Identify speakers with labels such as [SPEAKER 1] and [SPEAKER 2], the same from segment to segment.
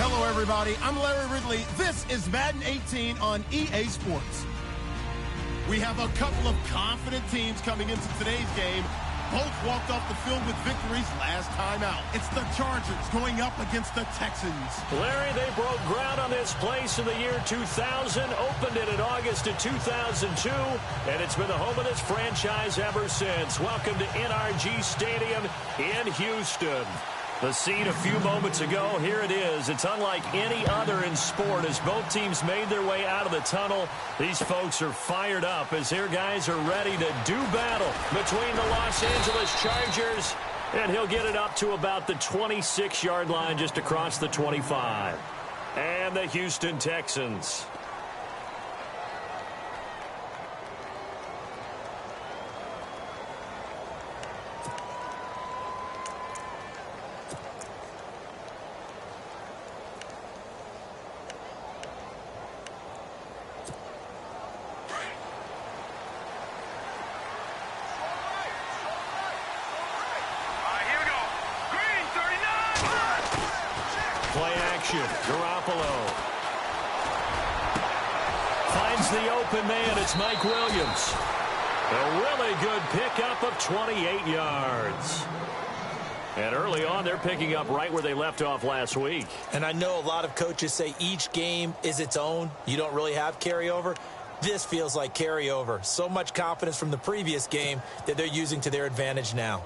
[SPEAKER 1] Hello, everybody. I'm Larry Ridley. This is Madden 18 on EA Sports. We have a couple of confident teams coming into today's game. Both walked off the field with victories last time out. It's the Chargers going up against the Texans.
[SPEAKER 2] Larry, they broke ground on this place in the year 2000, opened it in August of 2002, and it's been the home of this franchise ever since. Welcome to NRG Stadium in Houston. The scene a few moments ago, here it is. It's unlike any other in sport as both teams made their way out of the tunnel. These folks are fired up as their guys are ready to do battle between the Los Angeles Chargers, and he'll get it up to about the 26-yard line just across the 25. And the Houston Texans. Garoppolo finds the open man. It's Mike Williams. A really good pickup of 28 yards. And early on, they're picking up right where they left off last week.
[SPEAKER 3] And I know a lot of coaches say each game is its own. You don't really have carryover. This feels like carryover. So much confidence from the previous game that they're using to their advantage now.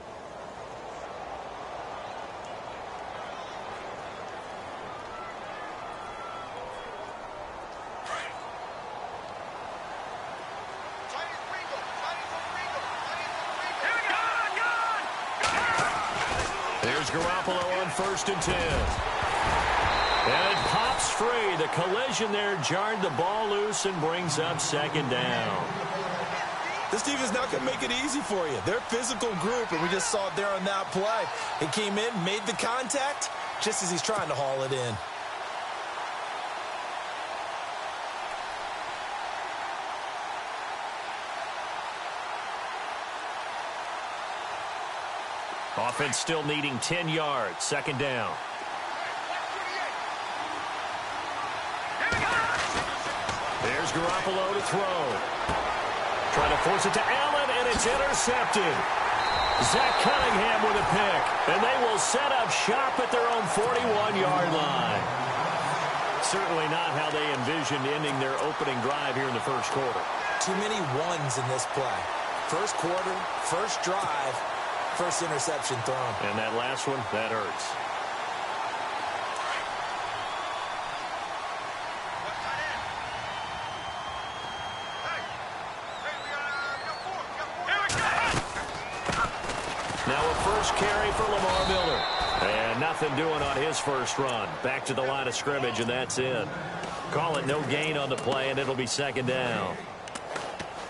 [SPEAKER 2] Garoppolo on 1st and 10. And it pops free. The collision there jarred the ball loose and brings up 2nd down.
[SPEAKER 3] This team is not going to make it easy for you. They're a physical group, and we just saw it there on that play. He came in, made the contact, just as he's trying to haul it in.
[SPEAKER 2] Offense still needing 10 yards. 2nd down. There's Garoppolo to throw. Trying to force it to Allen, and it's intercepted. Zach Cunningham with a pick. And they will set up shop at their own 41-yard line. Certainly not how they envisioned ending their opening drive here in the first quarter.
[SPEAKER 3] Too many ones in this play. First quarter, first drive. First interception thrown.
[SPEAKER 2] And that last one, that hurts. Now a first carry for Lamar Miller. And nothing doing on his first run. Back to the line of scrimmage, and that's it. Call it no gain on the play, and it'll be 2nd down.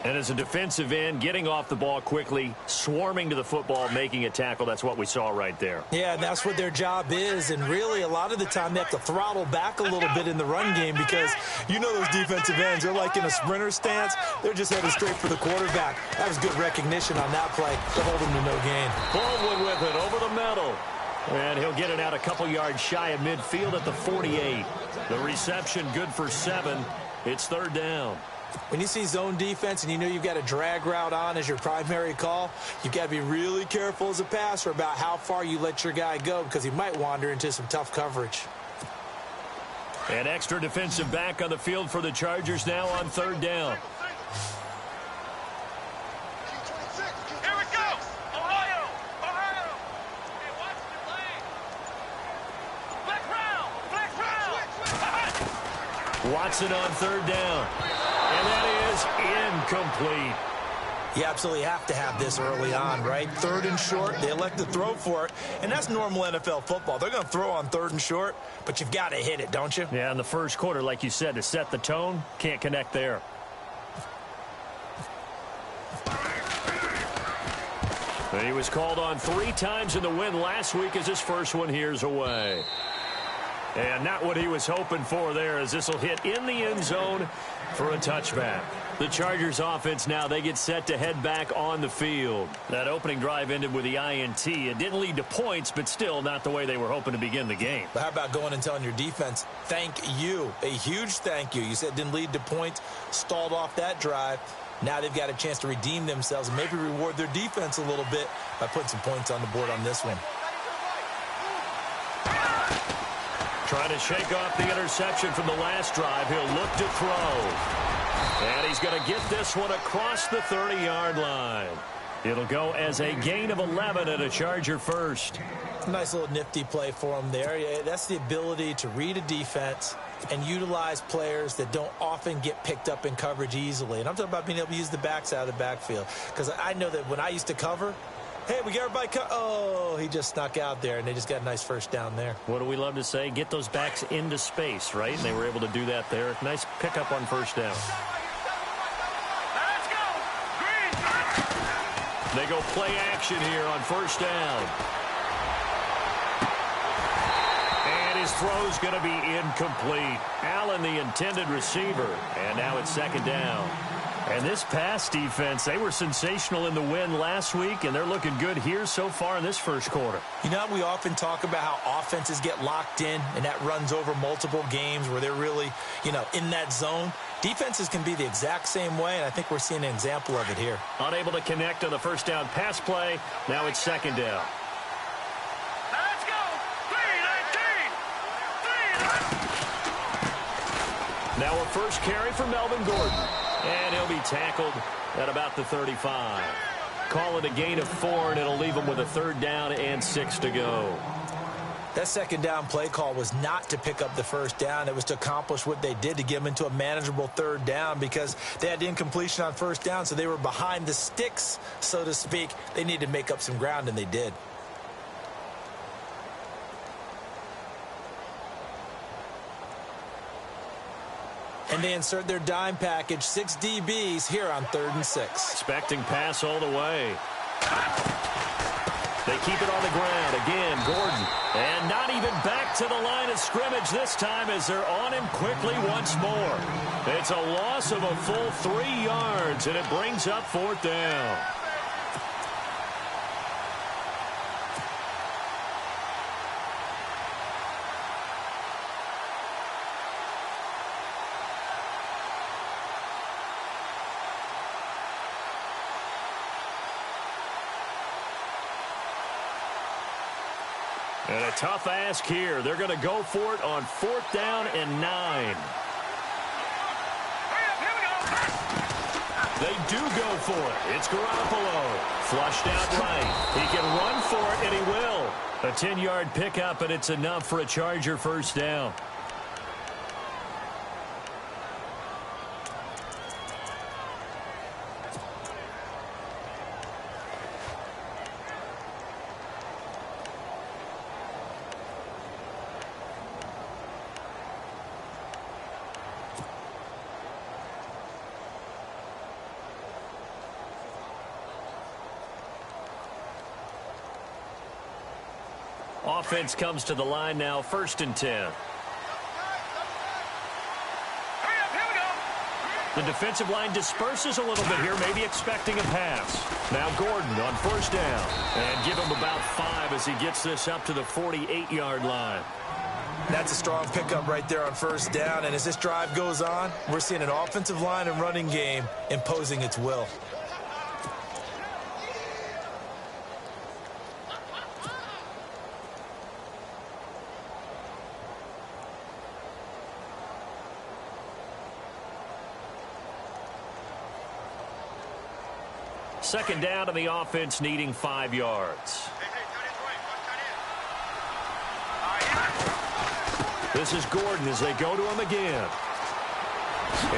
[SPEAKER 2] And as a defensive end, getting off the ball quickly, swarming to the football, making a tackle, that's what we saw right there.
[SPEAKER 3] Yeah, that's what their job is. And really, a lot of the time, they have to throttle back a little bit in the run game because you know those defensive ends, they're like in a sprinter stance. They're just headed straight for the quarterback. That was good recognition on that play to hold him to no gain.
[SPEAKER 2] Baldwin with it over the middle. And he'll get it out a couple yards shy of midfield at the 48. The reception good for 7. It's 3rd down.
[SPEAKER 3] When you see zone defense and you know you've got a drag route on as your primary call, you've got to be really careful as a passer about how far you let your guy go because he might wander into some tough coverage.
[SPEAKER 2] An extra defensive back on the field for the Chargers now on 3rd down.
[SPEAKER 4] Here it goes! Ohio! Ohio! Hey, watch the play! Flex round!
[SPEAKER 2] Watson on 3rd down. And that is incomplete.
[SPEAKER 3] You absolutely have to have this early on, right? 3rd and short, they elect to throw for it, and that's normal NFL football. They're going to throw on 3rd and short, but you've got to hit it, don't you?
[SPEAKER 2] Yeah, in the first quarter, like you said, to set the tone, can't connect there. He was called on 3 times in the win last week as his first one here's away. And not what he was hoping for there, as this will hit in the end zone for a touchback. The Chargers offense now, they get set to head back on the field. That opening drive ended with the INT. It didn't lead to points, but still not the way they were hoping to begin the game.
[SPEAKER 3] But how about going and telling your defense, thank you, a huge thank you. You said it didn't lead to points, stalled off that drive. Now they've got a chance to redeem themselves and maybe reward their defense a little bit by putting some points on the board on this one.
[SPEAKER 2] Trying to shake off the interception from the last drive. He'll look to throw. And he's going to get this one across the 30-yard line. It'll go as a gain of 11 and a Charger first.
[SPEAKER 3] Nice little nifty play for him there. Yeah, that's the ability to read a defense and utilize players that don't often get picked up in coverage easily. And I'm talking about being able to use the backside of the backfield. Because I know that when I used to cover, hey, we got everybody oh, he just snuck out there, and they just got a nice first down there.
[SPEAKER 2] What do we love to say? Get those backs into space, right? And they were able to do that there. Nice pickup on first down.
[SPEAKER 4] Let's go! Green!
[SPEAKER 2] They go play action here on first down. And his throw's going to be incomplete. Allen, the intended receiver. And now it's second down. And this pass defense, they were sensational in the win last week, and they're looking good here so far in this first quarter.
[SPEAKER 3] You know, we often talk about how offenses get locked in, and that runs over multiple games where they're really, in that zone. Defenses can be the exact same way, and I think we're seeing an example of it here.
[SPEAKER 2] Unable to connect on the first down pass play. Now it's second down.
[SPEAKER 4] Let's go! 3-19!
[SPEAKER 2] Now a first carry for Melvin Gordon. And he'll be tackled at about the 35. Call it a gain of 4, and it'll leave him with a third down and 6 to go.
[SPEAKER 3] That second down play call was not to pick up the first down. It was to accomplish what they did, to get them into a manageable third down, because they had incompletion on first down, so they were behind the sticks, so to speak. They needed to make up some ground, and they did. And they insert their dime package, 6 DBs here on 3rd and 6.
[SPEAKER 2] Expecting pass all the way. They keep it on the ground. Again, Gordon. And not even back to the line of scrimmage this time, as they're on him quickly once more. It's a loss of a full 3 yards, and it brings up 4th down. And a tough ask here. They're going to go for it on 4th down and 9. They do go for it. It's Garoppolo. Flushed out right. He can run for it, and he will. A 10-yard pickup, and it's enough for a Charger first down. Offense comes to the line now, 1st and 10. The defensive line disperses a little bit here, maybe expecting a pass. Now Gordon on 1st down. And give him about 5 as he gets this up to the 48-yard line.
[SPEAKER 3] That's a strong pickup right there on 1st down. And as this drive goes on, we're seeing an offensive line and running game imposing its will.
[SPEAKER 2] Second down, and the offense needing 5 yards. This is Gordon as they go to him again.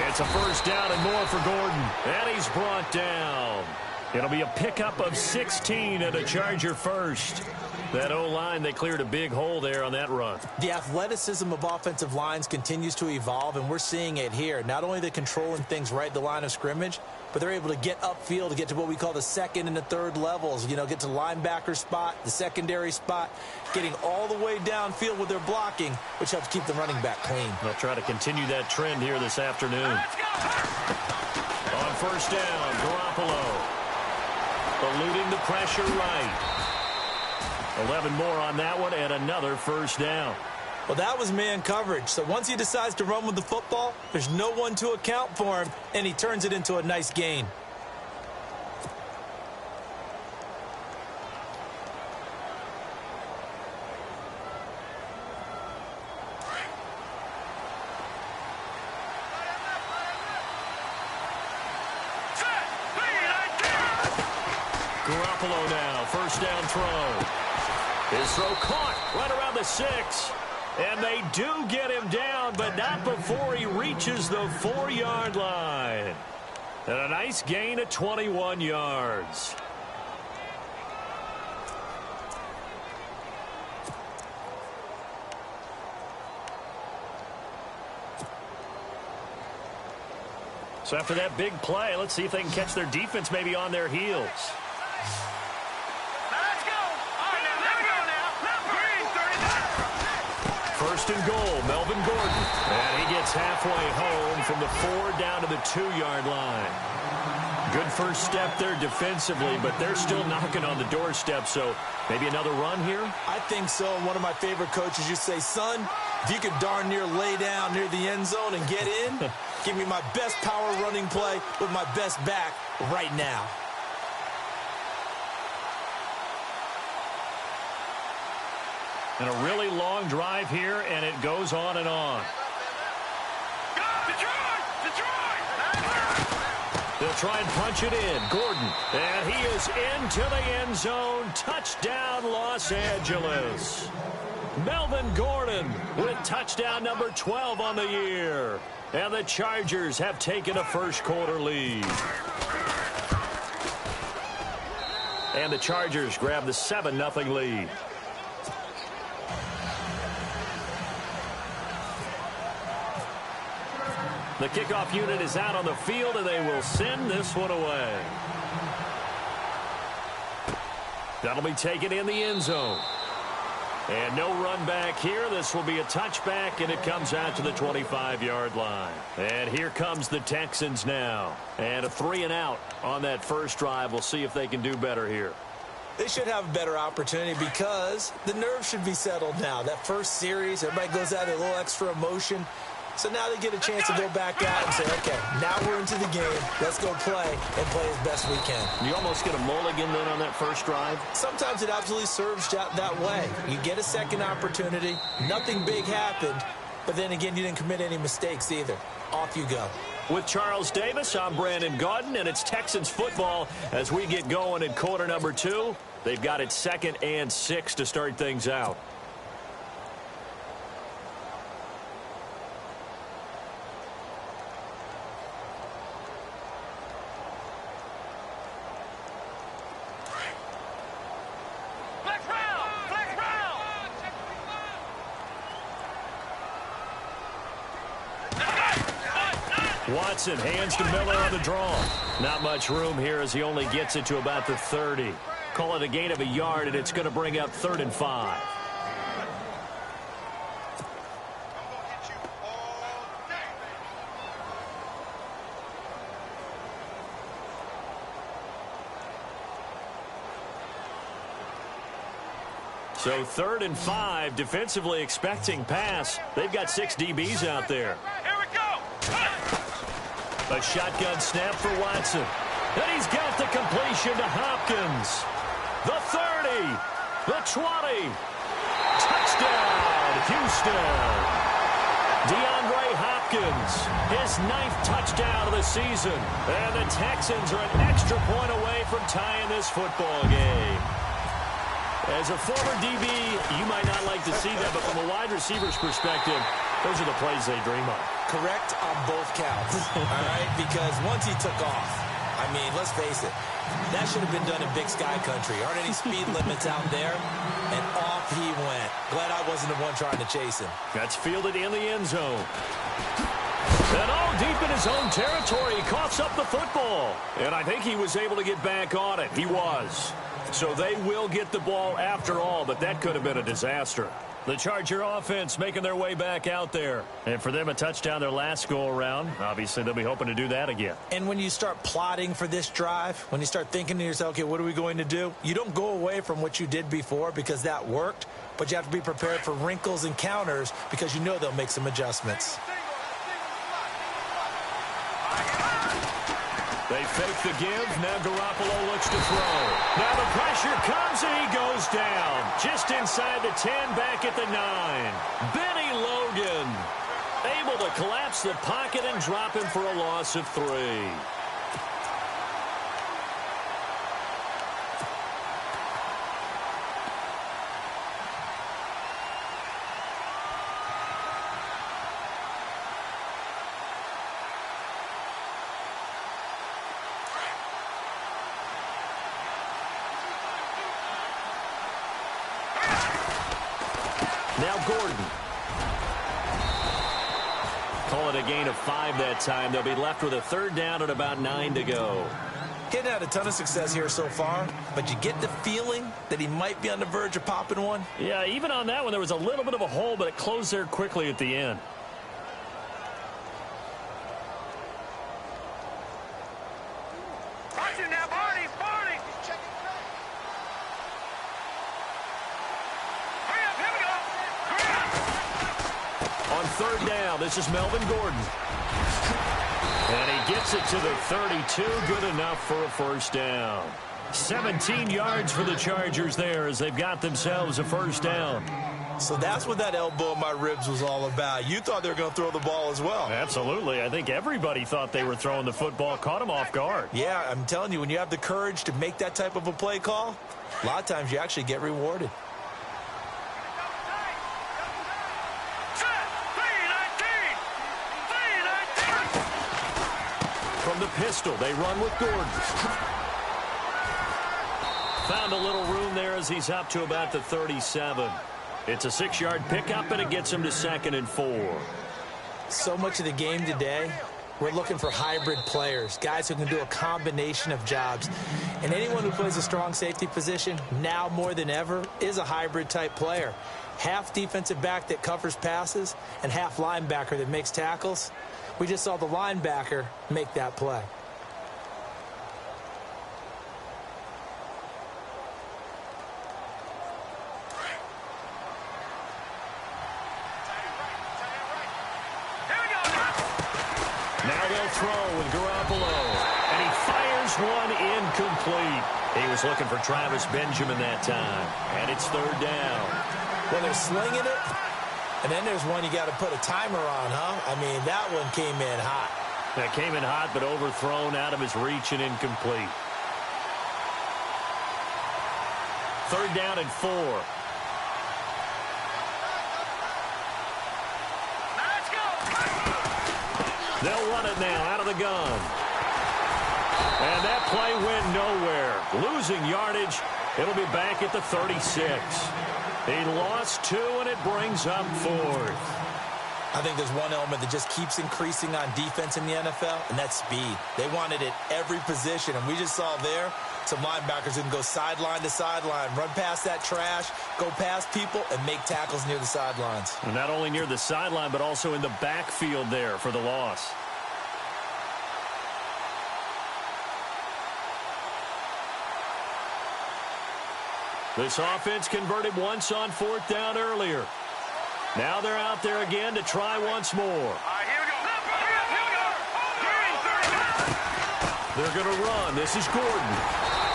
[SPEAKER 2] It's a first down and more for Gordon. And he's brought down. It'll be a pickup of 16 and a Charger first. That O-line, they cleared a big hole there on that run.
[SPEAKER 3] The athleticism of offensive lines continues to evolve, and we're seeing it here. Not only they're controlling things right at the line of scrimmage, but they're able to get upfield to get to what we call the second and the third levels. You know, get to the linebacker spot, the secondary spot, getting all the way downfield with their blocking, which helps keep the running back clean.
[SPEAKER 2] They'll try to continue that trend here this afternoon. On first down, Garoppolo. Eluding the pressure right. 11 more on that one and another first down.
[SPEAKER 3] Well, that was man coverage. So once he decides to run with the football, there's no one to account for him, and he turns it into a nice gain.
[SPEAKER 2] Garoppolo now, first down throw. His throw caught right around the 6. And they do get him down, but not before he reaches the 4-yard line. And a nice gain of 21 yards. So after that big play, let's see if they can catch their defense maybe on their heels. First and goal, Melvin Gordon. And he gets halfway home from the 4 down to the 2-yard line. Good first step there defensively, but they're still knocking on the doorstep, so maybe another run here?
[SPEAKER 3] I think so. And one of my favorite coaches used to say, son, if you could darn near lay down near the end zone and get in, give me my best power running play with my best back right now.
[SPEAKER 2] And a really long drive here, and it goes on and on. They'll try and punch it in. Gordon, and he is into the end zone. Touchdown, Los Angeles. Melvin Gordon with touchdown number 12 on the year. And the Chargers have taken a first-quarter lead. And the Chargers grab the 7-0 lead. The kickoff unit is out on the field, and they will send this one away. That'll be taken in the end zone. And no run back here. This will be a touchback, and it comes out to the 25-yard line. And here comes the Texans now. And a 3-and-out on that first drive. We'll see if they can do better here.
[SPEAKER 3] They should have a better opportunity because the nerves should be settled now. That first series, everybody goes out with a little extra emotion. So now they get a chance to go back out and say, okay, now we're into the game. Let's go play and play as best we can.
[SPEAKER 2] You almost get a mulligan then on that first drive?
[SPEAKER 3] Sometimes it absolutely serves that way. You get a second opportunity. Nothing big happened. But then again, you didn't commit any mistakes either. Off you go.
[SPEAKER 2] With Charles Davis, I'm Brandon Gaudin, and it's Texans football as we get going in quarter number 2. They've got it 2nd and 6 to start things out. Watson hands to Miller on the draw. Not much room here as he only gets it to about the 30. Call it a gain of a yard, and it's going to bring up 3rd and 5. So 3rd and 5, defensively expecting pass. They've got 6 DBs out there.
[SPEAKER 4] Here we go.
[SPEAKER 2] A shotgun snap for Watson. And he's got the completion to Hopkins. The 30. The 20. Touchdown, Houston. DeAndre Hopkins, his 9th touchdown of the season. And the Texans are an extra point away from tying this football game. As a former DB, you might not like to see that, but from a wide receiver's perspective, those are the plays they dream of.
[SPEAKER 3] Correct on both counts, all right? Because once he took off, I mean, let's face it. That should have been done in Big Sky Country. Aren't any speed limits out there? And off he went. Glad I wasn't the one trying to chase him.
[SPEAKER 2] That's fielded in the end zone. And all deep in his own territory, he coughs up the football. And I think he was able to get back on it. He was. So they will get the ball after all, but that could have been a disaster. The Charger offense making their way back out there. And for them, a touchdown their last go-around. Obviously, they'll be hoping to do that again.
[SPEAKER 3] And when you start plotting for this drive, when you start thinking to yourself, okay, what are we going to do? You don't go away from what you did before because that worked, but you have to be prepared for wrinkles and counters because you know they'll make some adjustments.
[SPEAKER 2] They fake the give. Now Garoppolo looks to throw. Now the pressure comes and he goes down. Just inside the 10, back at the 9. Benny Logan able to collapse the pocket and drop him for a loss of 3. Now Gordon. Call it a gain of 5 that time. They'll be left with a 3rd down and about 9 to go.
[SPEAKER 3] Getting had a ton of success here so far, but you get the feeling that he might be on the verge of popping one.
[SPEAKER 2] Yeah, even on that one, there was a little bit of a hole, but it closed there quickly at the end. On 3rd down, this is Melvin Gordon. And he gets it to the 32. Good enough for a 1st down. 17 yards for the Chargers there as they've got themselves a 1st down.
[SPEAKER 3] So that's what that elbow in my ribs was all about. You thought they were going to throw the ball as well.
[SPEAKER 2] Absolutely. I think everybody thought they were throwing the football. Caught him off guard.
[SPEAKER 3] Yeah, I'm telling you, when you have the courage to make that type of a play call, a lot of times you actually get rewarded.
[SPEAKER 2] From the pistol, they run with Gordon. Found a little room there as he's up to about the 37. It's a 6-yard pickup, and it gets him to 2nd and 4.
[SPEAKER 3] So much of the game today, we're looking for hybrid players, guys who can do a combination of jobs. And anyone who plays a strong safety position, now more than ever, is a hybrid-type player. Half defensive back that covers passes and half linebacker that makes tackles. We just saw the linebacker make that play.
[SPEAKER 2] Now they'll throw with Garoppolo. And he fires one incomplete. He was looking for Travis Benjamin that time. And it's 3rd down.
[SPEAKER 3] Well, they're slinging it. And then there's one you got to put a timer on, huh? I mean, that one came in hot.
[SPEAKER 2] That came in hot, but overthrown out of his reach and incomplete. 3rd down and 4.
[SPEAKER 4] Let's go.
[SPEAKER 2] They'll run it now out of the gun. And that play went nowhere. Losing yardage. It'll be back at the 36. He lost 2, and it brings up 4th.
[SPEAKER 3] I think there's one element that just keeps increasing on defense in the NFL, and that's speed. They want it at every position, and we just saw there some linebackers who can go sideline to sideline, run past that trash, go past people, and make tackles near the sidelines.
[SPEAKER 2] And not only near the sideline, but also in the backfield there for the loss. This offense converted once on 4th down earlier. Now they're out there again to try once more.
[SPEAKER 4] Here we go.
[SPEAKER 2] They're going to run. This is Gordon.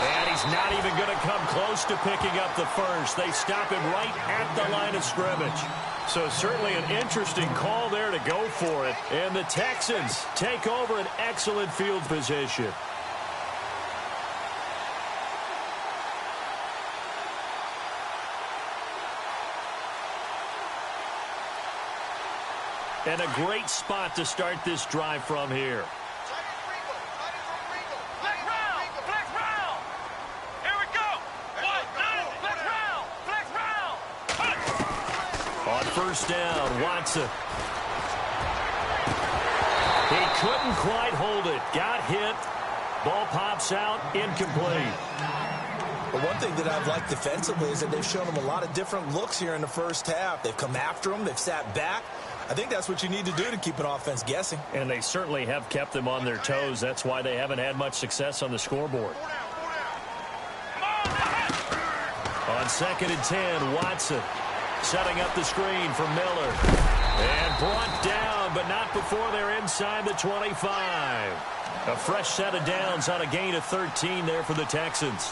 [SPEAKER 2] And he's not even going to come close to picking up the 1st. They stop him right at the line of scrimmage. So certainly an interesting call there to go for it. And the Texans take over an excellent field position. And a great spot to start this drive from here. first down. Watson. He couldn't quite hold it. Got hit. Ball pops out. Incomplete.
[SPEAKER 3] But one thing that I've liked defensively is that they've shown him a lot of different looks here in the first half. They've come after him. They've sat back. I think that's what you need to do to keep an offense guessing.
[SPEAKER 2] And they certainly have kept them on their toes. That's why they haven't had much success on the scoreboard. On 2nd and 10, Watson setting up the screen for Miller. And brought down, but not before they're inside the 25. A fresh set of downs on a gain of 13 there for the Texans.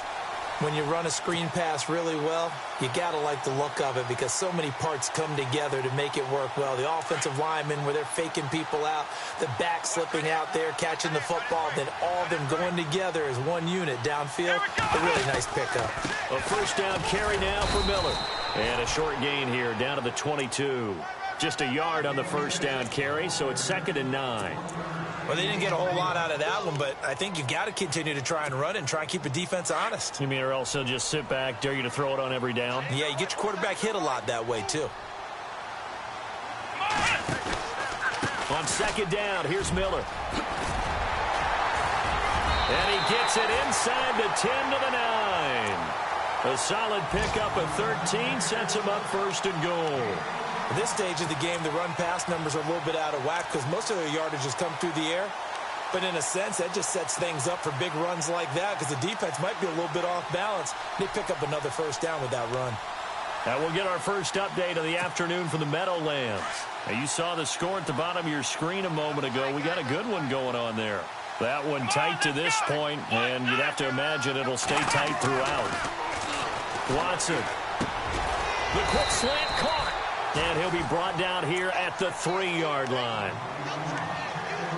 [SPEAKER 3] When you run a screen pass really well, you got to like the look of it because so many parts come together to make it work well. The offensive linemen, where they're faking people out, the back slipping out there, catching the football, then all of them going together as one unit downfield. A really nice pickup.
[SPEAKER 2] A first down carry now for Miller. And a short gain here down to the 22. Just a yard on the first down carry, so it's 2nd and 9.
[SPEAKER 3] Well, they didn't get a whole lot out of that one, but I think you got to continue to try and run and try and keep the defense honest.
[SPEAKER 2] You mean or else they'll just sit back, dare you to throw it on every down?
[SPEAKER 3] Yeah, you get your quarterback hit a lot that way, too.
[SPEAKER 2] On 2nd down, here's Miller. And he gets it inside the 10 to the 9. A solid pickup of 13 sets him up 1st and goal.
[SPEAKER 3] At this stage of the game, the run-pass numbers are a little bit out of whack because most of their yardage has come through the air. But in a sense, that just sets things up for big runs like that because the defense might be a little bit off balance. They pick up another first down with that run.
[SPEAKER 2] Now we'll get our first update of the afternoon for the Meadowlands. Now you saw the score at the bottom of your screen a moment ago. We got a good one going on there. That one tight to this point, and you'd have to imagine it'll stay tight throughout. Watson. The quick slant caught. And he'll be brought down here at the 3-yard line.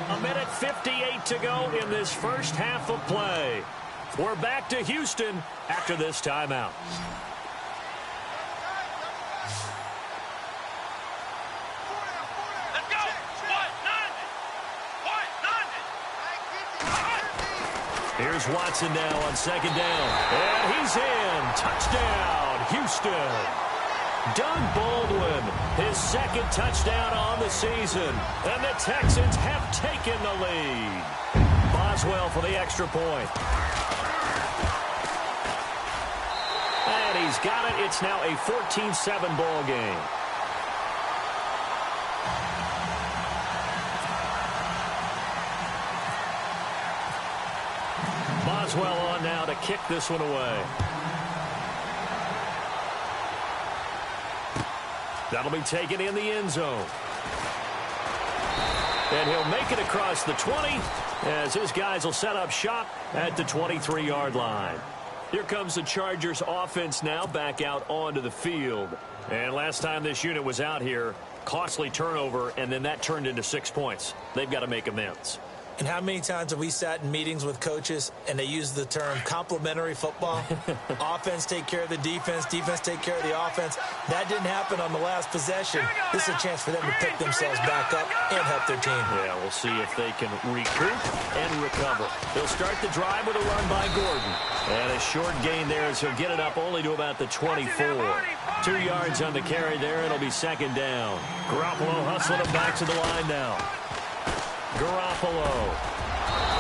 [SPEAKER 2] 1:58 to go in this first half of play. We're back to Houston after this timeout.
[SPEAKER 4] Let's go.
[SPEAKER 2] Here's Watson now on 2nd down. And he's in. Touchdown, Houston. Doug Baldwin, his 2nd touchdown on the season. And the Texans have taken the lead. Boswell for the extra point. And he's got it. It's now a 14-7 ball game. Boswell on now to kick this one away. That'll be taken in the end zone. And he'll make it across the 20 as his guys will set up shop at the 23-yard line. Here comes the Chargers offense now back out onto the field. And last time this unit was out here, costly turnover, and then that turned into 6 points. They've got to make amends.
[SPEAKER 3] And how many times have we sat in meetings with coaches and they use the term complementary football? Offense take care of the defense, defense take care of the offense. That didn't happen on the last possession. This is a chance for them to pick themselves back up and help their team.
[SPEAKER 2] Yeah, we'll see if they can recoup and recover. They'll start the drive with a run by Gordon. And a short gain there as he'll get it up only to about the 24. 2 yards on the carry there. It'll be 2nd down. Garoppolo hustling him back to the line now. Garoppolo.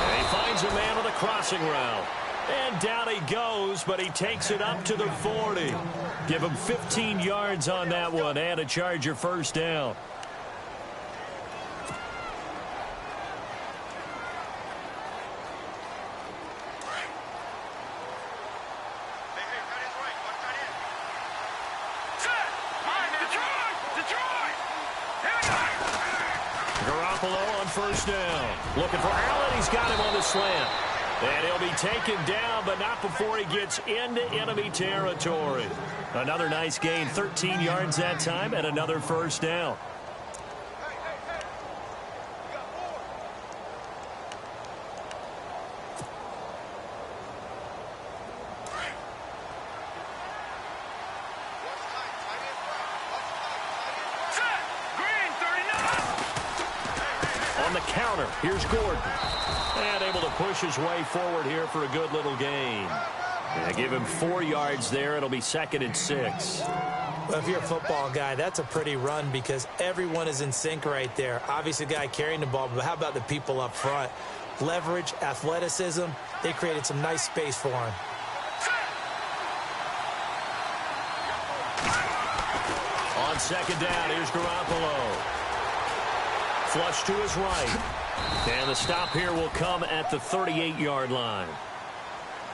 [SPEAKER 2] And he finds a man on the crossing route. And down he goes, but he takes it up to the 40. Give him 15 yards on that one and a Charger first down. Garoppolo on first down. Looking for Allen. He's got him on the slant. And he'll be taken down, but not before he gets into enemy territory. Another nice gain, 13 yards that time, and another first down. On the counter, here's Gordon. And able to push his way forward here for a good little gain. Yeah, give him 4 yards there. It'll be 2nd and 6.
[SPEAKER 3] Well, if you're a football guy, that's a pretty run because everyone is in sync right there. Obviously, the guy carrying the ball, but how about the people up front? Leverage, athleticism, they created some nice space for him.
[SPEAKER 2] On second down, here's Garoppolo. Flush to his right. And the stop here will come at the 38-yard line.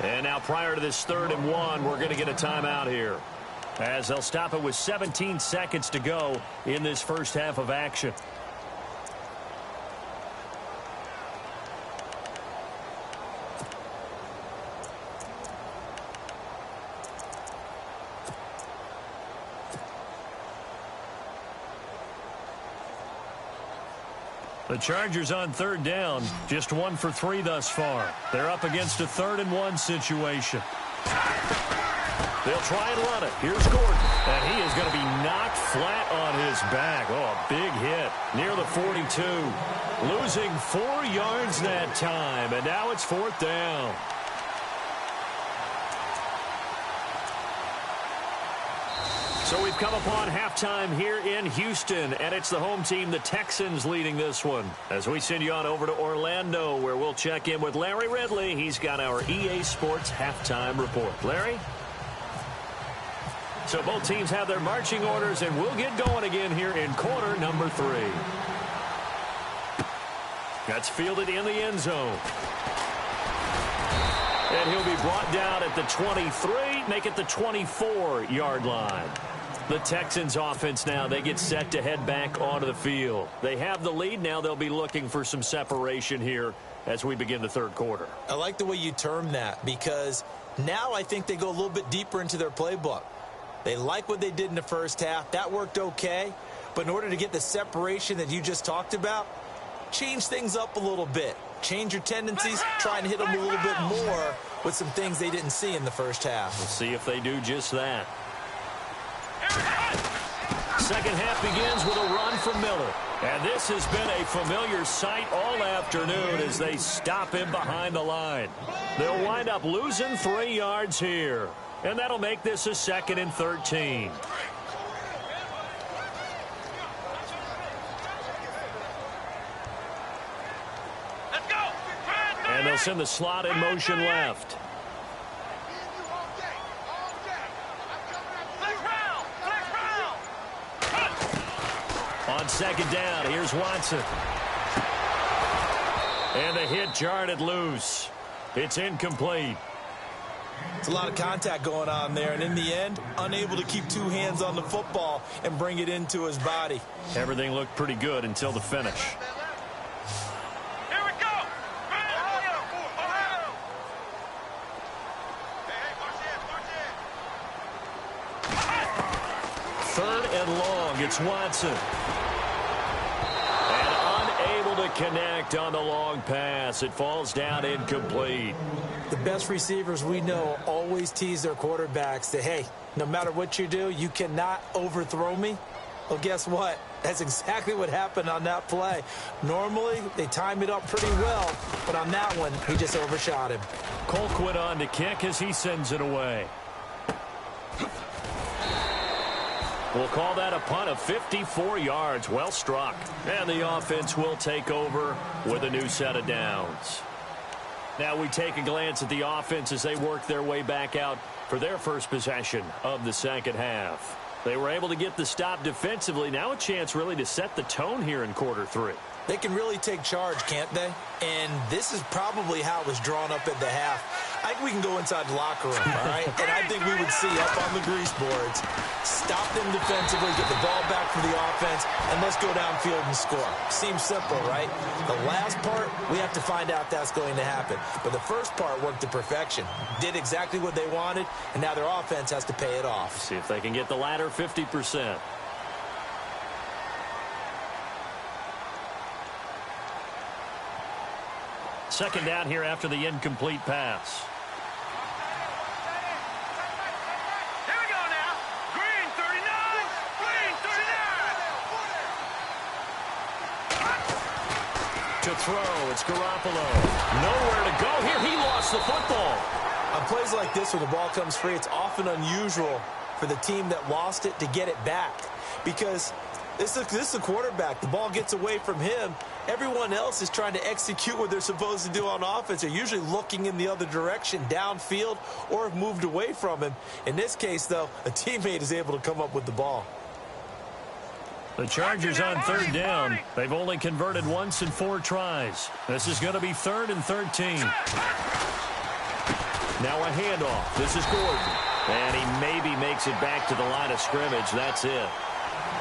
[SPEAKER 2] And now prior to this 3rd and 1, we're going to get a timeout here, as they'll stop it with 17 seconds to go in this first half of action. The Chargers on 3rd down, just 1 for 3 thus far. They're up against a 3rd and 1 situation. They'll try and run it. Here's Gordon. And he is going to be knocked flat on his back. Oh, a big hit near the 42. Losing 4 yards that time. And now it's 4th down. So we've come upon halftime here in Houston, and it's the home team, the Texans, leading this one. As we send you on over to Orlando, where we'll check in with Larry Ridley. He's got our EA Sports halftime report. Larry? So both teams have their marching orders, and we'll get going again here in quarter number 3. That's fielded in the end zone. And he'll be brought down at the 23, make it the 24-yard line. The Texans offense now, they get set to head back onto the field. They have the lead. Now they'll be looking for some separation here as we begin the 3rd quarter.
[SPEAKER 3] I like the way you term that because now I think they go a little bit deeper into their playbook. They like what they did in the first half. That worked okay. But in order to get the separation that you just talked about, change things up a little bit. Change your tendencies, try and hit them a little bit more with some things they didn't see in the first half.
[SPEAKER 2] We'll see if they do just that. Second half begins with a run from Miller. And this has been a familiar sight all afternoon as they stop him behind the line. They'll wind up losing 3 yards here. And that'll make this a 2nd and 13.
[SPEAKER 4] Let's go.
[SPEAKER 2] And they'll send the slot in motion left. On second down, here's Watson. And the hit jarred it loose. It's incomplete.
[SPEAKER 3] It's a lot of contact going on there, and in the end, unable to keep 2 hands on the football and bring it into his body.
[SPEAKER 2] Everything looked pretty good until the finish.
[SPEAKER 4] Here we go.
[SPEAKER 2] 3rd and long, it's Watson. And unable to connect on the long pass. It falls down incomplete.
[SPEAKER 3] The best receivers we know always tease their quarterbacks that, hey, no matter what you do, you cannot overthrow me. Well, guess what? That's exactly what happened on that play. Normally, they time it up pretty well, but on that one, he just overshot him.
[SPEAKER 2] Colquitt on to kick as he sends it away. We'll call that a punt of 54 yards. Well struck. And the offense will take over with a new set of downs. Now we take a glance at the offense as they work their way back out for their first possession of the second half. They were able to get the stop defensively. Now a chance really to set the tone here in quarter 3.
[SPEAKER 3] They can really take charge, can't they? And this is probably how it was drawn up at the half. I think we can go inside the locker room, all right? And I think we would see up on the grease boards, stop them defensively, get the ball back for the offense, and let's go downfield and score. Seems simple, right? The last part, we have to find out that's going to happen. But the first part worked to perfection. Did exactly what they wanted, and now their offense has to pay it off.
[SPEAKER 2] See if they can get the latter 50%. Second down here after the incomplete pass.
[SPEAKER 4] Here we go now. Green 39. Green 39.
[SPEAKER 2] To throw, it's Garoppolo. Nowhere to go here. He lost the football.
[SPEAKER 3] On plays like this where the ball comes free, it's often unusual for the team that lost it to get it back. Because this is a quarterback. The ball gets away from him. Everyone else is trying to execute what they're supposed to do on offense. They're usually looking in the other direction, downfield, or have moved away from him. In this case, though, a teammate is able to come up with the ball.
[SPEAKER 2] The Chargers on third down. They've only converted once in 4 tries. This is going to be 3rd and 13. Now a handoff. This is Gordon. And he maybe makes it back to the line of scrimmage. That's it.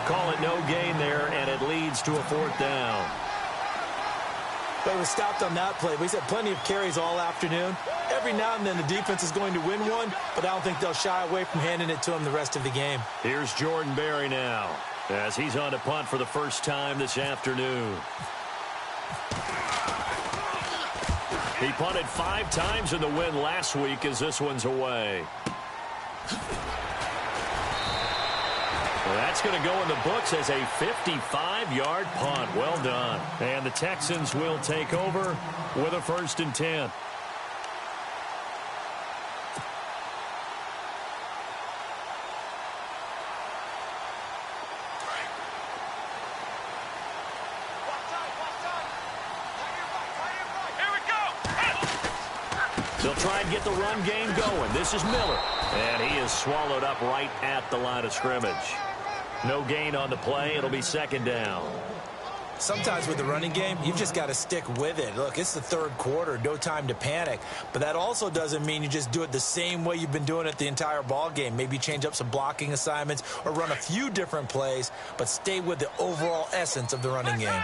[SPEAKER 2] Call it no gain there, and it leads to a 4th down.
[SPEAKER 3] But he was stopped on that play. We've had plenty of carries all afternoon. Every now and then the defense is going to win one, but I don't think they'll shy away from handing it to him the rest of the game.
[SPEAKER 2] Here's Jordan Berry now, as he's on to punt for the first time this afternoon. He punted 5 times in the win last week as this one's away. Well, that's going to go in the books as a 55-yard punt. Well done. And the Texans will take over with a 1st and 10. They'll try and get the run game going. This is Miller. And he is swallowed up right at the line of scrimmage. No gain on the play. It'll be 2nd down.
[SPEAKER 3] Sometimes with the running game, you've just got to stick with it. Look, it's the 3rd quarter. No time to panic. But that also doesn't mean you just do it the same way you've been doing it the entire ball game. Maybe change up some blocking assignments or run a few different plays, but stay with the overall essence of the running game.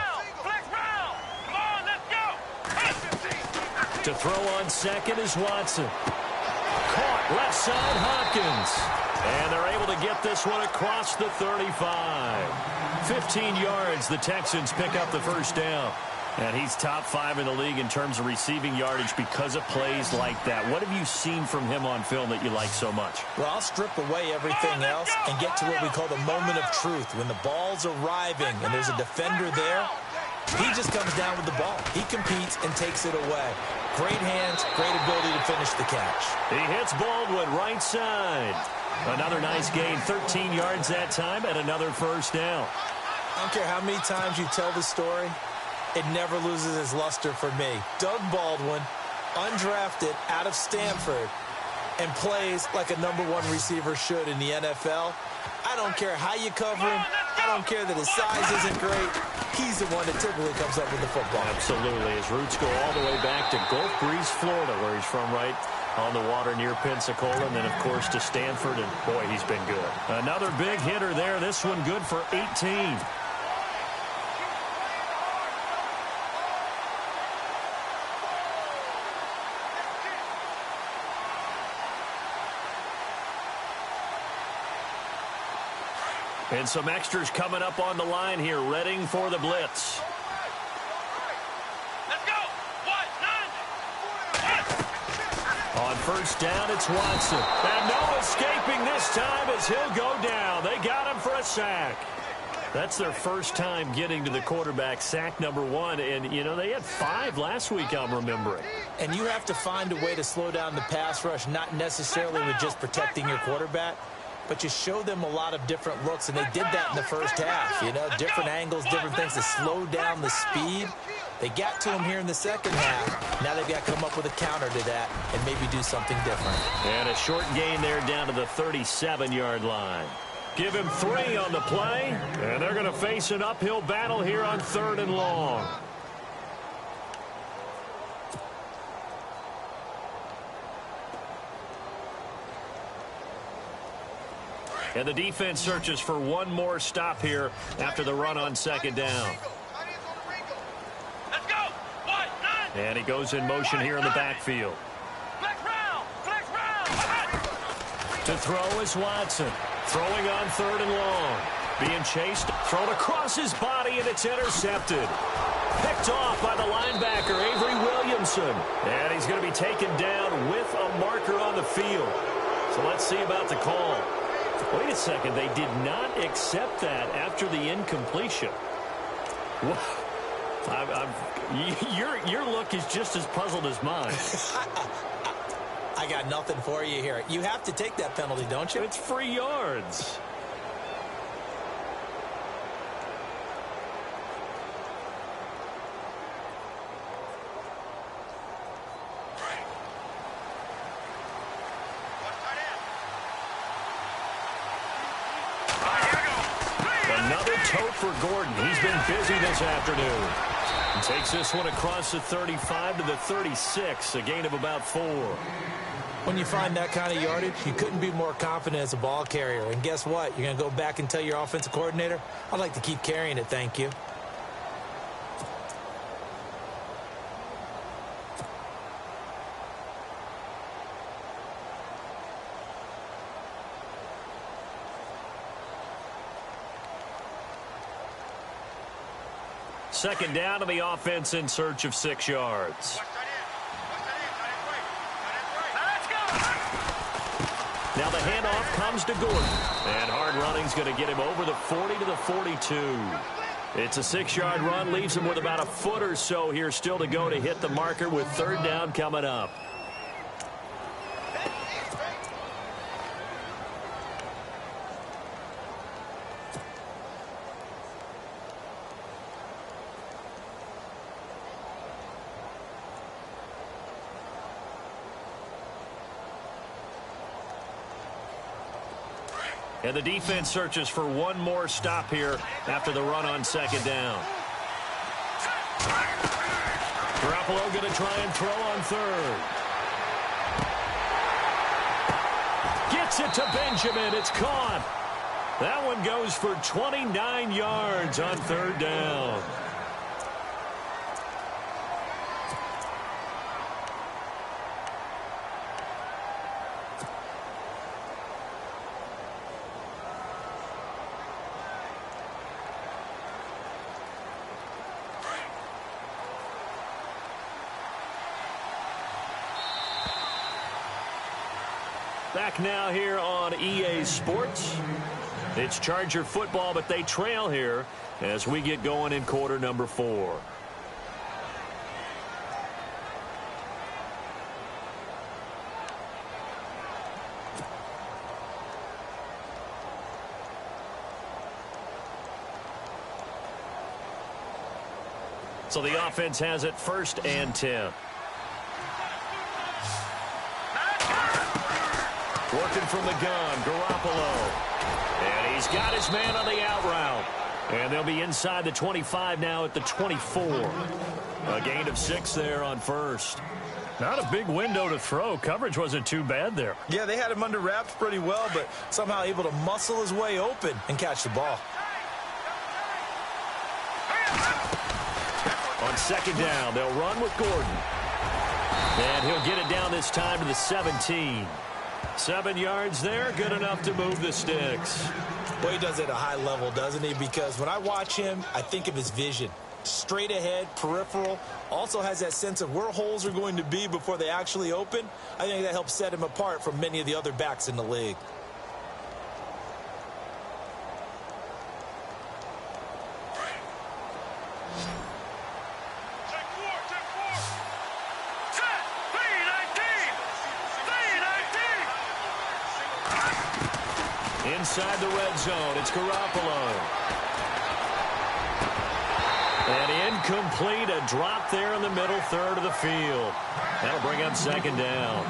[SPEAKER 2] To throw on 2nd is Watson. Caught left side Hopkins. And they're able to get this one across the 35. 15 yards, the Texans pick up the 1st down. And he's top 5 in the league in terms of receiving yardage because of plays like that. What have you seen from him on film that you like so much?
[SPEAKER 3] Well, I'll strip away everything else and get to what we call the moment of truth. When the ball's arriving and there's a defender there, he just comes down with the ball. He competes and takes it away. Great hands, great ability to finish the catch.
[SPEAKER 2] He hits Baldwin right side. Another nice gain, 13 yards that time, and another 1st down.
[SPEAKER 3] I don't care how many times you tell the story, it never loses its luster for me. Doug Baldwin, undrafted out of Stanford, and plays like a #1 receiver should in the NFL. I don't care how you cover him. I don't care that his size isn't great. He's the one that typically comes up with the football.
[SPEAKER 2] Absolutely. His roots go all the way back to Gulf Breeze, Florida, where he's from, right on the water near Pensacola, and then, of course, to Stanford, and, boy, he's been good. Another big hitter there. This one good for 18. And some extras coming up on the line here, readying for the blitz.
[SPEAKER 4] Let's go. 1, 9.
[SPEAKER 2] On 1st down, it's Watson. And no escaping this time as he'll go down. They got him for a sack. That's their first time getting to the quarterback, sack #1. And, you know, they had 5 last week, I'm remembering.
[SPEAKER 3] And you have to find a way to slow down the pass rush, not necessarily with just protecting your quarterback, but you show them a lot of different looks, and they did that in the first half. You know, different angles, different things to slow down the speed. They got to him here in the second half. Now they've got to come up with a counter to that and maybe do something different.
[SPEAKER 2] And a short gain there down to the 37-yard line. Give him 3 on the play, and they're going to face an uphill battle here on 3rd and long. And the defense searches for one more stop here after the run on 2nd down.
[SPEAKER 4] Let's go. 1, 9.
[SPEAKER 2] And he goes in motion here in the backfield.
[SPEAKER 4] Flex round. Flex round.
[SPEAKER 2] To throw is Watson. Throwing on 3rd and long. Being chased. Thrown across his body, and it's intercepted. Picked off by the linebacker, Avery Williamson. And he's going to be taken down with a marker on the field. So let's see about the call. Wait a second. They did not accept that after the incompletion. Your look is just as puzzled as mine.
[SPEAKER 3] I got nothing for you here. You have to take that penalty, don't you?
[SPEAKER 2] It's free yards. Another tote for Gordon. He's been busy this afternoon. He takes this one across the 35 to the 36, a gain of about 4.
[SPEAKER 3] When you find that kind of yardage, you couldn't be more confident as a ball carrier. And guess what? You're going to go back and tell your offensive coordinator, I'd like to keep carrying it, thank you.
[SPEAKER 2] Second down to the offense in search of 6 yards. Now the handoff comes to Gordon. And hard running's going to get him over the 40 to the 42. It's a 6-yard run, leaves him with about a foot or so here still to go to hit the marker with third down coming up. And the defense searches for one more stop here after the run on second down. Garoppolo going to try and throw on third. Gets it to Benjamin. It's caught. That one goes for 29 yards on third down. Back now here on EA Sports. It's Charger football, but they trail here as we get going in quarter number 4. So the offense has it 1st and 10. Working from the gun, Garoppolo. And he's got his man on the out route. And they'll be inside the 25 now at the 24. A gain of 6 there on first. Not a big window to throw. Coverage wasn't too bad there.
[SPEAKER 3] Yeah, they had him under wraps pretty well, but somehow able to muscle his way open and catch the ball.
[SPEAKER 2] On second down, they'll run with Gordon. And he'll get it down this time to the 17. 7 yards there, good enough to move the sticks.
[SPEAKER 3] Well, he does it at a high level, doesn't he? Because when I watch him, I think of his vision. Straight ahead, peripheral, also has that sense of where holes are going to be before they actually open. I think that helps set him apart from many of the other backs in the league.
[SPEAKER 2] Inside the red zone, it's Garoppolo. And incomplete, a drop there in the middle third of the field. That'll bring up second down.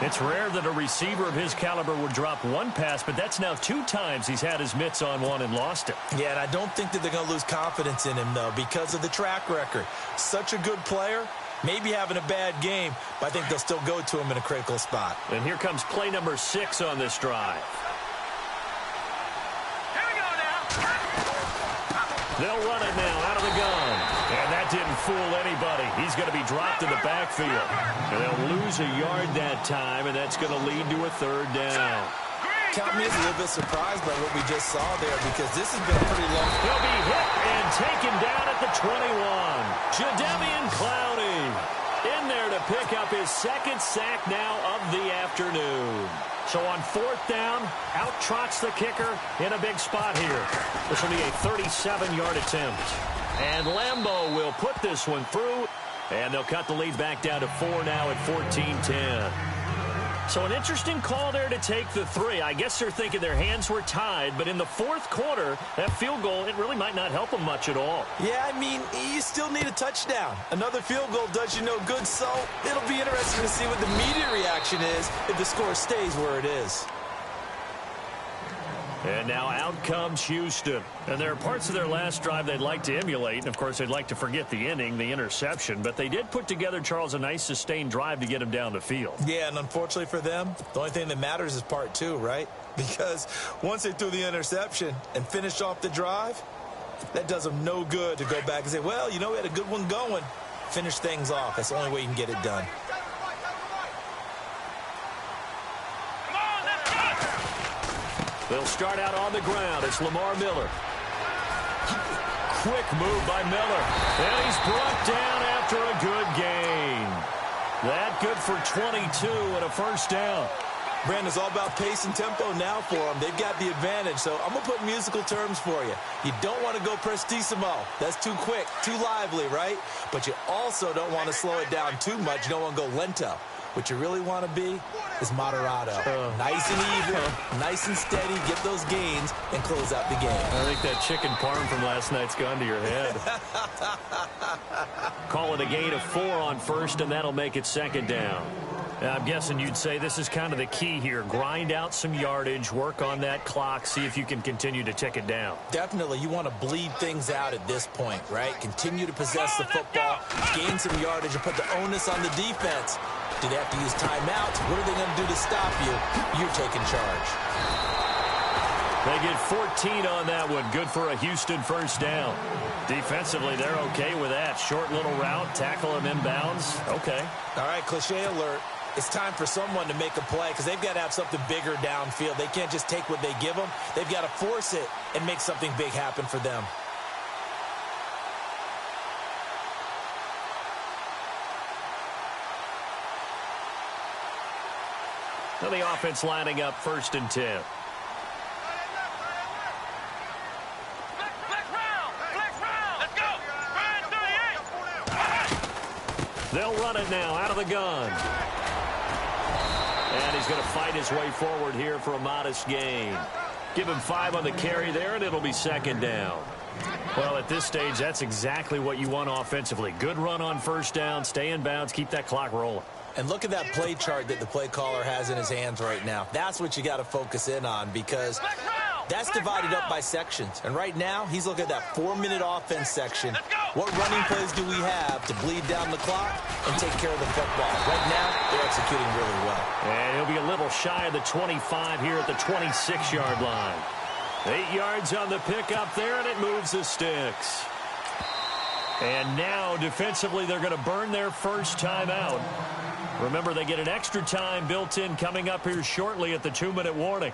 [SPEAKER 2] It's rare that a receiver of his caliber would drop one pass, but that's now 2 times he's had his mitts on one and lost it.
[SPEAKER 3] Yeah, and I don't think that they're going to lose confidence in him, though, because of the track record. Such a good player, maybe having a bad game, but I think they'll still go to him in a critical spot.
[SPEAKER 2] And here comes play number 6 on this drive. They'll run it now out of the gun. And that didn't fool anybody. He's going to be dropped in the backfield. And they'll lose a yard that time, and that's going to lead to a third down.
[SPEAKER 3] Count me as a little bit surprised by what we just saw there, because this has been pretty long.
[SPEAKER 2] He'll be hit and taken down at the 21. Jadeveon Clowney in there to pick up his 2nd sack now of the afternoon. So on 4th down, out trots the kicker in a big spot here. This will be a 37-yard attempt. And Lambeau will put this one through. And they'll cut the lead back down to 4 now at 14-10. So an interesting call there to take the 3. I guess they're thinking their hands were tied, but in the fourth quarter, that field goal, it really might not help them much at all.
[SPEAKER 3] Yeah, I mean, you still need a touchdown. Another field goal does you no good, so it'll be interesting to see what the media reaction is if the score stays where it is.
[SPEAKER 2] And now out comes Houston. And there are parts of their last drive they'd like to emulate. And, of course, they'd like to forget the inning, the interception. But they did put together, Charles, a nice sustained drive to get them down the field.
[SPEAKER 3] Yeah, and unfortunately for them, the only thing that matters is part 2, right? Because once they threw the interception and finished off the drive, that does them no good to go back and say, well, you know, we had a good one going. Finish things off. That's the only way you can get it done.
[SPEAKER 2] They'll start out on the ground. It's Lamar Miller. Quick move by Miller. And he's brought down after a good gain. That good for 22 and a first down.
[SPEAKER 3] Brandon, it's all about pace and tempo now for them. They've got the advantage, so I'm going to put musical terms for you. You don't want to go prestissimo. That's too quick, too lively, right? But you also don't want to slow it down too much. You don't want to go lento. What you really want to be is moderato. Nice and even, nice and steady, get those gains, and close out the game.
[SPEAKER 2] I think that chicken parm from last night's gone to your head. Call it a gain of 4 on first, and that'll make it second down. I'm guessing you'd say this is kind of the key here. Grind out some yardage, work on that clock, see if you can continue to tick it down.
[SPEAKER 3] Definitely. You want to bleed things out at this point, right? Continue to possess the football, gain some yardage, and put the onus on the defense. Do they have to use timeouts? What are they going to do to stop you? You're taking charge.
[SPEAKER 2] They get 14 on that one. Good for a Houston first down. Defensively, they're okay with that. Short little route, tackle him inbounds. Okay.
[SPEAKER 3] All right, cliche alert. It's time for someone to make a play because they've got to have something bigger downfield. They can't just take what they give them. They've got to force it and make something big happen for them.
[SPEAKER 2] Now the offense lining up 1st and 10. They'll run it now out of the gun. And he's going to fight his way forward here for a modest gain. Give him 5 on the carry there, and it'll be second down. Well, at this stage, that's exactly what you want offensively. Good run on first down, stay in bounds, keep that clock rolling.
[SPEAKER 3] And look at that play chart that the play caller has in his hands right now. That's what you got to focus in on because that's divided up by sections. And right now, he's looking at that 4-minute offense section. What running plays do we have to bleed down the clock and take care of the football? Right now, they're executing really well.
[SPEAKER 2] And he'll be a little shy of the 25 here at the 26-yard line. 8 yards on the pickup there, and it moves the sticks. And now, defensively, they're going to burn their first time out. Remember, they get an extra time built in coming up here shortly at the 2-minute warning.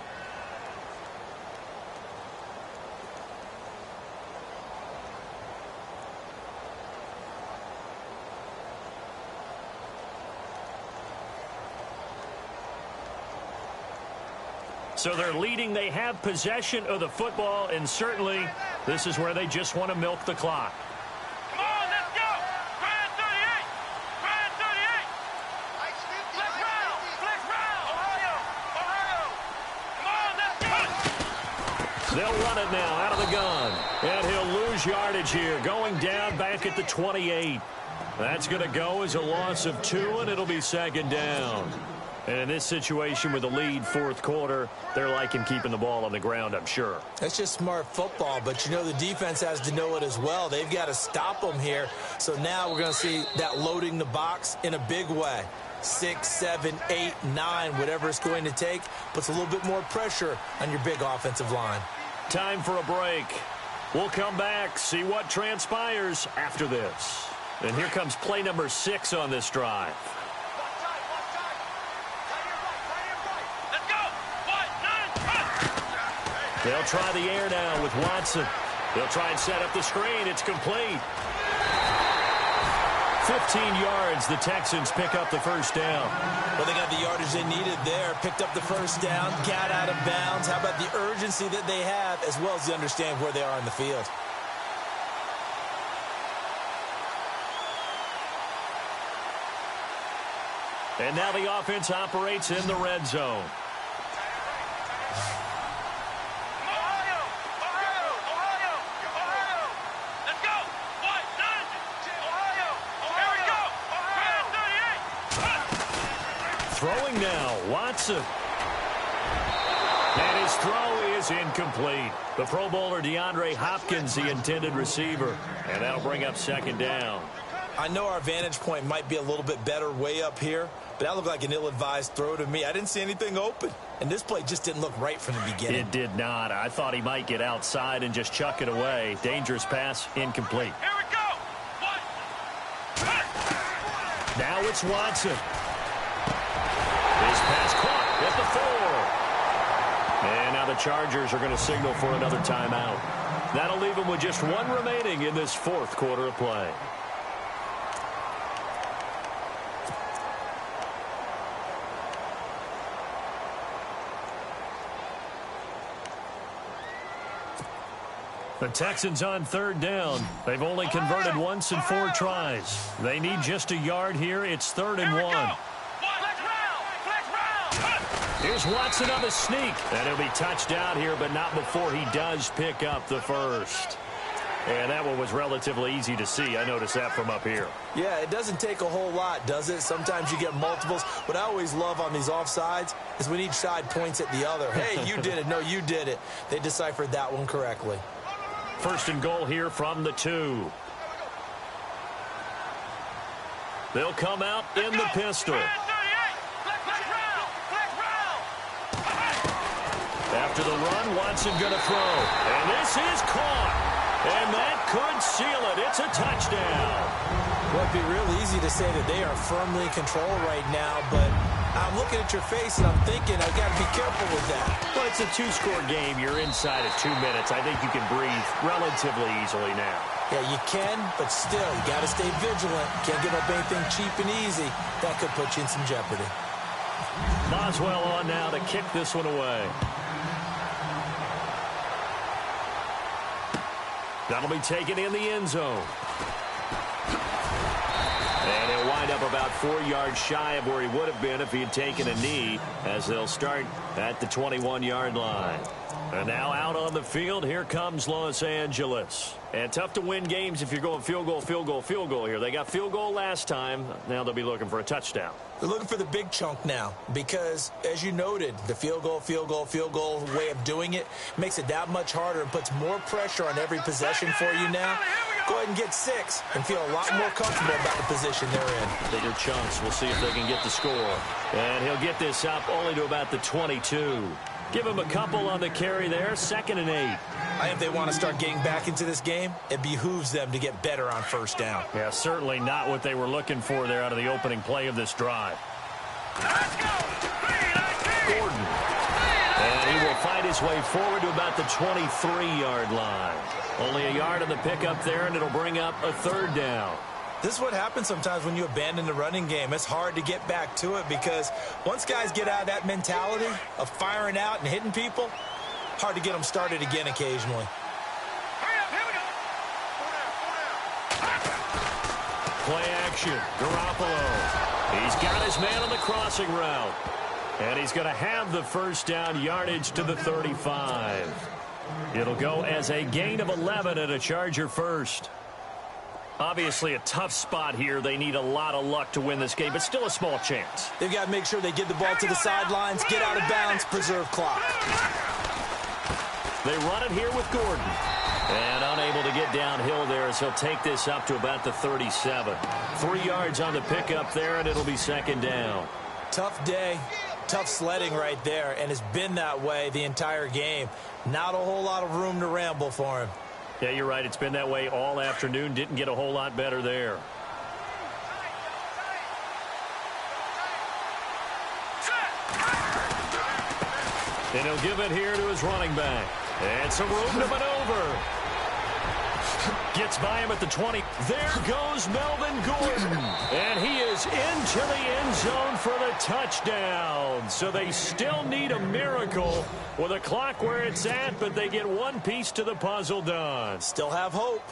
[SPEAKER 2] So they're leading. They have possession of the football, and certainly this is where they just want to milk the clock.
[SPEAKER 4] Come on, let's go. Brand 38. Brand 38. Flex round. Flex round. Ohio. Ohio. Come on, let's go.
[SPEAKER 2] They'll run it now out of the gun. And he'll lose yardage here. Going down back at the 28. That's going to go as a loss of 2, and it'll be second down. And in this situation with the lead fourth quarter, they're liking keeping the ball on the ground, I'm sure.
[SPEAKER 3] That's just smart football, but you know the defense has to know it as well. They've got to stop them here. So now we're going to see that loading the box in a big way. 6, 7, 8, 9, whatever it's going to take, puts a little bit more pressure on your big offensive line.
[SPEAKER 2] Time for a break. We'll come back, see what transpires after this. And here comes play number 6 on this drive. They'll try the air now with Watson. They'll try and set up the screen. It's complete. 15 yards. The Texans pick up the first down.
[SPEAKER 3] Well, they got the yardage they needed there. Picked up the first down. Got out of bounds. How about the urgency that they have as well as they understand where they are in the field?
[SPEAKER 2] And now the offense operates in the red zone. Throwing now, Watson. And his throw is incomplete. The Pro Bowler DeAndre Hopkins, the intended receiver. And that'll bring up second down.
[SPEAKER 3] I know our vantage point might be a little bit better way up here, but that looked like an ill-advised throw to me. I didn't see anything open, and this play just didn't look right from the beginning.
[SPEAKER 2] It did not. I thought he might get outside and just chuck it away. Dangerous pass, incomplete.
[SPEAKER 4] Here we go.
[SPEAKER 2] Now it's Watson. His pass caught at the 4. And now the Chargers are going to signal for another timeout. That'll leave them with just one remaining in this fourth quarter of play. The Texans on third down. They've only converted once in 4 tries. They need just a yard here. It's 3rd and 1. Here's Watson on the sneak. And he'll be touched out here, but not before he does pick up the first. And that one was relatively easy to see. I noticed that from up here.
[SPEAKER 3] Yeah, it doesn't take a whole lot, does it? Sometimes you get multiples. What I always love on these offsides is when each side points at the other. Hey, you did it. No, you did it. They deciphered that one correctly.
[SPEAKER 2] 1st and goal here from the 2. They'll come out in the pistol. After the run, Watson going to throw. And this is caught. And that could seal it. It's a touchdown.
[SPEAKER 3] Well, it'd be real easy to say that they are firmly in control right now, but I'm looking at your face and I'm thinking I've got to be careful with that.
[SPEAKER 2] Well, it's a 2-score game. You're inside of 2 minutes. I think you can breathe relatively easily now.
[SPEAKER 3] Yeah, you can, but still, you got to stay vigilant. Can't give up anything cheap and easy. That could put you in some jeopardy.
[SPEAKER 2] Boswell on now to kick this one away. That'll be taken in the end zone. And he'll wind up about 4 yards shy of where he would have been if he had taken a knee, as they'll start at the 21-yard line. And now out on the field, here comes Los Angeles. And tough to win games if you're going field goal, field goal, field goal here. They got field goal last time. Now they'll be looking for a touchdown.
[SPEAKER 3] They're looking for the big chunk now because, as you noted, the field goal, field goal, field goal way of doing it makes it that much harder and puts more pressure on every possession for you now. Go ahead and get 6 and feel a lot more comfortable about the position they're in.
[SPEAKER 2] Bigger chunks. We'll see if they can get the score. And he'll get this up only to about the 22. Give him a couple on the carry there. 2nd and 8.
[SPEAKER 3] I think if they want to start getting back into this game, it behooves them to get better on 1st down.
[SPEAKER 2] Yeah, certainly not what they were looking for there out of the opening play of this drive. Gordon. And he will fight his way forward to about the 23-yard line. Only a yard on the pickup there, and it'll bring up a 3rd down.
[SPEAKER 3] This is what happens sometimes when you abandon the running game. It's hard to get back to it because once guys get out of that mentality of firing out and hitting people, hard to get them started again occasionally.
[SPEAKER 2] Play action. Garoppolo. He's got his man on the crossing route. And he's going to have the 1st down, yardage to the 35. It'll go as a gain of 11 and a Charger first. Obviously a tough spot here. They need a lot of luck to win this game, but still a small chance.
[SPEAKER 3] They've got to make sure they get the ball to the sidelines, get out of bounds, preserve clock.
[SPEAKER 2] They run it here with Gordon. And unable to get downhill there as he'll take this up to about the 37. 3 yards on the pickup there, and it'll be 2nd down.
[SPEAKER 3] Tough day, tough sledding right there, and it's been that way the entire game. Not a whole lot of room to ramble for him.
[SPEAKER 2] Yeah, you're right. It's been that way all afternoon. Didn't get a whole lot better there. And he'll give it here to his running back. And some room to maneuver. Gets by him at the 20. There goes Melvin Gordon. And he is into the end zone for the touchdown. So they still need a miracle with a clock where it's at, but they get one piece to the puzzle done.
[SPEAKER 3] Still have hope.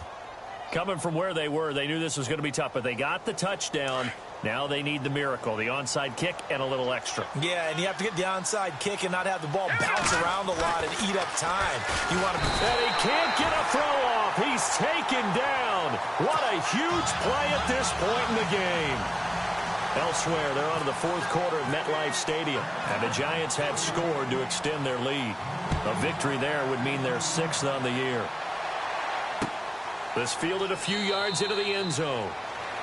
[SPEAKER 2] Coming from where they were, they knew this was going to be tough, but they got the touchdown. Now they need the miracle, the onside kick and a little extra.
[SPEAKER 3] Yeah, and you have to get the onside kick and not have the ball bounce around a lot and eat up time. You want to...
[SPEAKER 2] And he can't get a throw off. He's taken down. What a huge play at this point in the game. Elsewhere, they're on to the fourth quarter at MetLife Stadium, and the Giants have scored to extend their lead. A victory there would mean they're 6th on the year. This fielded a few yards into the end zone.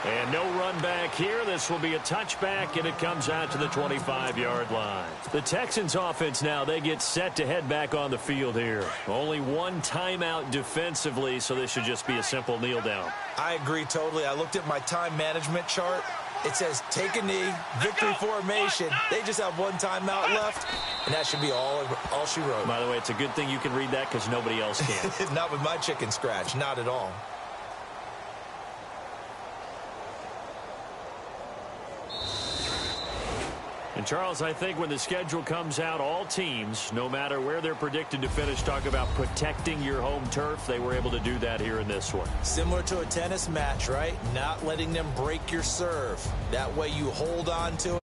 [SPEAKER 2] And no run back here. This will be a touchback, and it comes out to the 25-yard line. The Texans offense now, they get set to head back on the field here. Only one timeout defensively, so this should just be a simple kneel down.
[SPEAKER 3] I agree totally. I looked at my time management chart. It says take a knee, victory formation. They just have one timeout left, and that should be all she wrote.
[SPEAKER 2] By the way, it's a good thing you can read that because nobody else can.
[SPEAKER 3] Not with my chicken scratch. Not at all.
[SPEAKER 2] And, Charles, I think when the schedule comes out, all teams, no matter where they're predicted to finish, talk about protecting your home turf. They were able to do that here in this one.
[SPEAKER 3] Similar to a tennis match, right? Not letting them break your serve. That way you hold on to it.